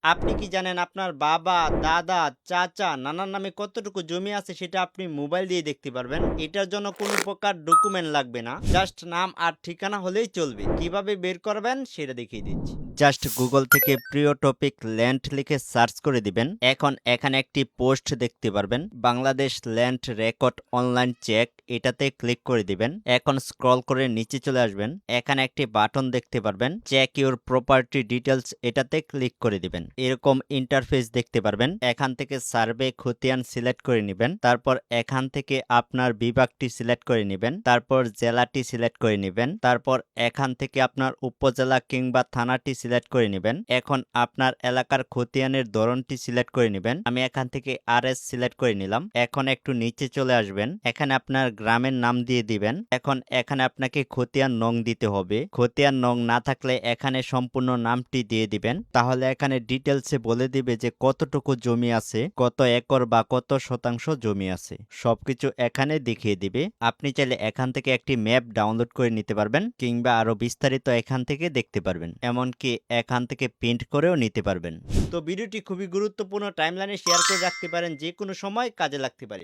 আপনি কি জানেন আপনার বাবা, দাদা, চাচা, নানার নামে কতটুকু জমি আছে সেটা আপনি মোবাইল দিয়ে দেখতে পারবেন। এটার জন্য কোনো প্রকার ডকুমেন্ট লাগবে না। জাস্ট নাম আর ঠিকানা হলেই চলবে। কিভাবে বের করবেন সেটা দেখিয়ে দিচ্ছি। জাস্ট গুগল থেকে প্রিয় টপিক ল্যান্ড লিখে সার্চ করে দিবেন। এখন এখানে একটি পোস্ট দেখতে পারবেন। Bangladesh land record online check, এটাতে ক্লিক করে দিবেন। এখন স্ক্রল করে নিচে চলে আসবেন। এখানে একটি বাটন দেখতে পারবেন, চেক ইউর প্রপার্টি ডিটেলস, এটাতে ক্লিক করে দিবেন। এরকম ইন্টারফেস দেখতে পারবেন। এখান থেকে সার্ভে খতিয়ান সিলেক্ট করে নেবেন। তারপর এখান থেকে আপনার বিভাগটি সিলেক্ট করে নেবেন। তারপর জেলাটি সিলেক্ট করে নেবেন। তারপর এখান থেকে আপনার উপজেলা কিংবা থানাটি সিলেক্ট করে নেবেন। এখন আপনার এলাকার খতিয়ানের ধরনটি সিলেক্ট করে নেবেন। আমি এখান থেকে RS সিলেক্ট করে নিলাম। এখন একটু নিচে চলে আসবেন। এখানে আপনার গ্রামের নাম দিয়ে দিবেন। এখন এখানে আপনাকে খতিয়ান নং দিতে হবে। খতিয়ান নং না থাকলে এখানে সম্পূর্ণ নামটি দিয়ে দিবেন। তাহলে এখানে ডিটেলসে বলে দিবে যে কতটুকু জমি আছে, কত একর বা কত শতাংশ জমি আছে, সবকিছু এখানে দেখিয়ে দিবে। আপনি চাইলে এখান থেকে একটি ম্যাপ ডাউনলোড করে নিতে পারবেন কিংবা আরো বিস্তারিত এখান থেকে দেখতে পারবেন। এমনকি এখান থেকে প্রিন্ট করেও নিতে পারবেন। তো ভিডিওটি খুবই গুরুত্বপূর্ণ, টাইমলাইনে শেয়ার করে রাখতে পারেন, যে কোনো সময় কাজে লাগতে পারে।